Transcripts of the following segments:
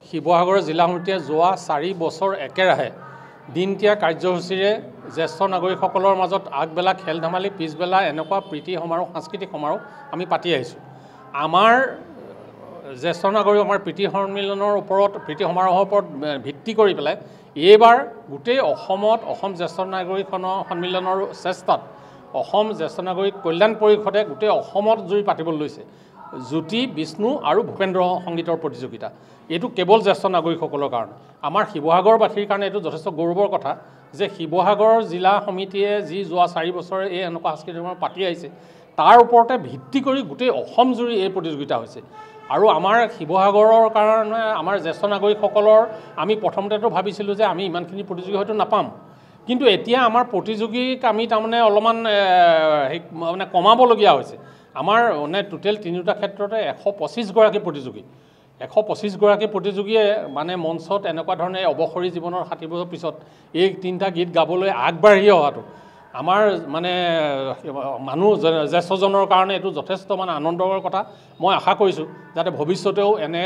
শিৱসাগৰ জিলা সমিতিয়ে যোৱা 4 বছৰ একেৰাহে দিনতীয়া কাৰ্যসূচীৰে জ্যেষ্ঠ নাগৰিকসকলৰ মাজত আগবেলা খেল ধেমালি পিছবেলা এনেকুৱা প্ৰীতি সমাৰোহ সাংস্কৃতিক সমাৰোহ আমি পাতি আহিছোঁ। আমাৰ জ্যেষ্ঠ নাগৰিক আমাৰ প্ৰীতি সন্মিলনৰ ওপৰত প্ৰীতি সমাৰোহৰ ওপৰত ভিত্তি কৰি পেলাই এইবাৰ গোটেই অসমত অসম জ্যেষ্ঠ নাগৰিক সন্মিলনৰ চেষ্টাত অসম জ্যেষ্ঠ নাগৰিক কল্যাণ পৰিষদে গোটেই অসমত জুৰি পাতিবলৈ লৈছে জ্যোতি বিষ্ণু আৰু ভূপেন্দ্ৰ সংগীতৰ প্ৰতিযোগিতা। এইটো কেৱল জ্যেষ্ঠ নাগৰিকসকলৰ কাৰণে, আমাৰ শিৱসাগৰবাসীৰ কাৰণে এইটো যথেষ্ট গৌৰৱৰ কথা যে শিৱসাগৰ জিলা সমিতিয়ে যি যোৱা 4 বছৰে এই এনেকুৱা সাংস্কৃতিক সমাৰোহ পাতি আহিছে তাৰ ওপৰতে ভিত্তি কৰি গোটেই অসম জুৰি এই প্ৰতিযোগিতা হৈছে। আৰু আমাৰ শিৱসাগৰৰ কাৰণে আমাৰ জ্যেষ্ঠ নাগৰিকসকলৰ আমি প্ৰথমতেতো ভাবিছিলোঁ যে আমি ইমানখিনি প্ৰতিযোগী হয়তো নাপাম, কিন্তু এতিয়া আমাৰ প্ৰতিযোগীক আমি তাৰমানে অলপমান মানে কমাবলগীয়া হৈছে। আমাৰ মানে টোটেল তিনিটা ক্ষেত্ৰতে 125 গৰাকী প্ৰতিযোগী 125 গৰাকী প্ৰতিযোগীয়ে মানে মঞ্চত এনেকুৱা ধৰণে অৱসৰী জীৱনৰ 60 বছৰ পিছত এই 3টা গীত গাবলৈ আগবাঢ়ি অহাটো আমাৰ মানে মানুহ জ্যেষ্ঠজনৰ কাৰণে এইটো যথেষ্ট মানে আনন্দৰ কথা। মই আশা কৰিছোঁ যাতে ভৱিষ্যতেও এনে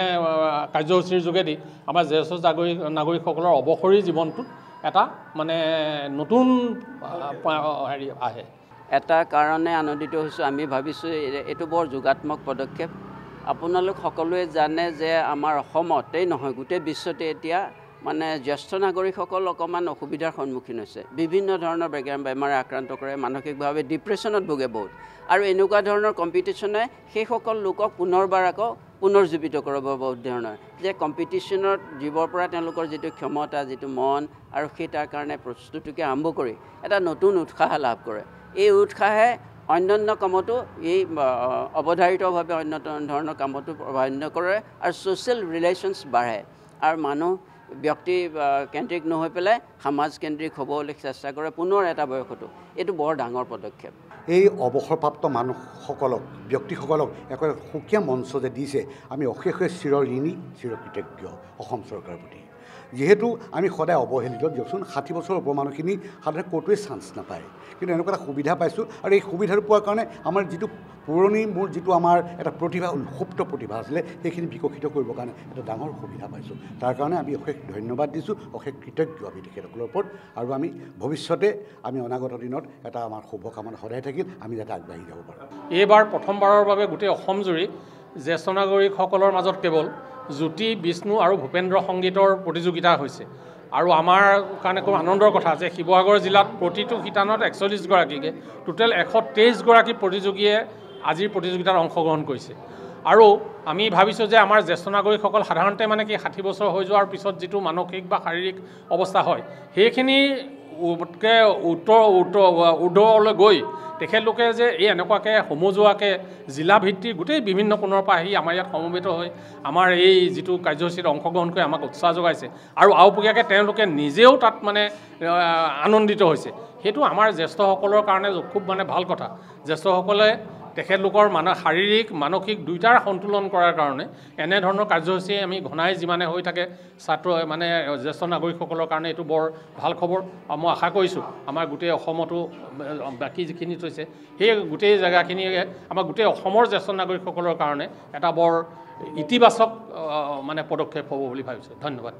কাৰ্যসূচীৰ যোগেদি আমাৰ জ্যেষ্ঠ নাগৰিকসকলৰ অৱসৰী জীৱনটোত এটা মানে নতুন হেৰি আহে। এটা কাৰণে আনন্দিত হৈছোঁ, আমি ভাবিছোঁ এইটো বৰ যোগাত্মক পদক্ষেপ। আপোনালোক সকলোৱে জানে যে আমাৰ অসমতেই নহয় গোটেই বিশ্বতে এতিয়া মানে জ্যেষ্ঠ নাগৰিকসকল অকণমান অসুবিধাৰ সন্মুখীন হৈছে। বিভিন্ন ধৰণৰ বেমাৰে আক্ৰান্ত কৰে, মানসিকভাৱে ডিপ্ৰেশ্যনত ভোগে বহুত, আৰু এনেকুৱা ধৰণৰ কম্পিটিশ্যনে সেইসকল লোকক পুনৰবাৰ আকৌ পুনৰ্জীৱিত কৰাব বহুত ধৰণৰ যে কম্পিটিশ্যনত জীৱৰ পৰা তেওঁলোকৰ যিটো ক্ষমতা যিটো মন আৰু সেই তাৰ কাৰণে প্ৰস্তুতিকে আৰম্ভ কৰি এটা নতুন উৎসাহ লাভ কৰে। এই উৎসাহে অন্যান্য কামতো এই অৱধাৰিতভাৱে অন্য ধৰণৰ কামতো প্ৰভাৱান্বিত কৰে আৰু ছ'চিয়েল ৰিলেশ্যনছ বাঢ়ে আৰু মানুহ ব্যক্তি কেন্দ্ৰিক নহৈ পেলাই সমাজ কেন্দ্ৰিক হ'বলৈ চেষ্টা কৰে পুনৰ এটা বয়সতো। এইটো বৰ ডাঙৰ পদক্ষেপ। এই অৱসৰপ্ৰাপ্ত মানুহসকলক ব্যক্তিসকলক এক সুকীয়া মঞ্চ যে দিছে আমি অশেষ চিৰ ঋণী চিৰকৃতজ্ঞ অসম চৰকাৰৰ প্ৰতি। যিহেতু আমি সদায় অৱহেলিত দিয়কচোন, 60 বছৰৰ ওপৰৰ মানুহখিনি সাধাৰণতে ক'তোৱে চান্স নাপায়, কিন্তু এনেকুৱা এটা সুবিধা পাইছোঁ আৰু এই সুবিধাটো পোৱাৰ কাৰণে আমাৰ যিটো পুৰণি মোৰ যিটো আমাৰ এটা প্ৰতিভা সুপ্ত প্ৰতিভা আছিলে সেইখিনি বিকশিত কৰিবৰ কাৰণে এটা ডাঙৰ সুবিধা পাইছোঁ। তাৰ কাৰণে আমি অশেষ ধন্যবাদ দিছোঁ, অশেষ কৃতজ্ঞ আমি তেখেতসকলৰ ওপৰত। আৰু আমি ভৱিষ্যতে আমি অনাগত দিনত এটা আমাৰ শুভকামনা সদায় থাকিল, আমি যাতে আগবাঢ়ি যাব পাৰোঁ। এইবাৰ প্ৰথমবাৰৰ বাবে গোটেই অসম জুৰি জ্যেষ্ঠ নাগৰিকসকলৰ মাজত কেৱল জ্যোতি বিষ্ণু আৰু ভূপেন্দ্ৰ সংগীতৰ প্ৰতিযোগিতা হৈছে। আৰু আমাৰ কাৰণে খুব আনন্দৰ কথা যে শিৱসাগৰ জিলাত প্ৰতিটো শিতানত 41 গৰাকীকে টোটেল 123 গৰাকী প্ৰতিযোগীয়ে আজিৰ প্ৰতিযোগিতাত অংশগ্ৰহণ কৰিছে। আৰু আমি ভাবিছোঁ যে আমাৰ জ্যেষ্ঠ নাগৰিকসকল সাধাৰণতে মানে কি 60 বছৰ হৈ যোৱাৰ পিছত যিটো মানসিক বা শাৰীৰিক অৱস্থা হয় সেইখিনি উৰ্ধলৈ গৈ তেখেতলোকে যে এই এনেকুৱাকৈ সমজুৱাকৈ জিলা ভিত্তিৰ গোটেই বিভিন্ন কোণৰ পৰা আহি আমাৰ ইয়াত সমবেত হৈ আমাৰ এই যিটো কাৰ্যসূচীত অংশগ্ৰহণ কৰি আমাক উৎসাহ যোগাইছে আৰু আওপকীয়াকৈ তেওঁলোকে নিজেও তাত মানে আনন্দিত হৈছে। সেইটো আমাৰ জ্যেষ্ঠসকলৰ কাৰণে খুব মানে ভাল কথা। জ্যেষ্ঠসকলে তেখেতলোকৰ শাৰীৰিক মানসিক দুয়োটাৰ সন্তুলন কৰাৰ কাৰণে এনেধৰণৰ কাৰ্যসূচী আমি ঘনাই যিমানে হৈ থাকে ছাত্ৰ মানে জ্যেষ্ঠ নাগৰিকসকলৰ কাৰণে এইটো বৰ ভাল খবৰ। আৰু মই আশা কৰিছোঁ আমাৰ গোটেই অসমতো বাকী যিখিনি থৈছে সেই গোটেই জেগাখিনিয়ে আমাৰ গোটেই অসমৰ জ্যেষ্ঠ নাগৰিকসকলৰ কাৰণে এটা বৰ ইতিবাচক মানে পদক্ষেপ হ'ব বুলি ভাবিছোঁ। ধন্যবাদ।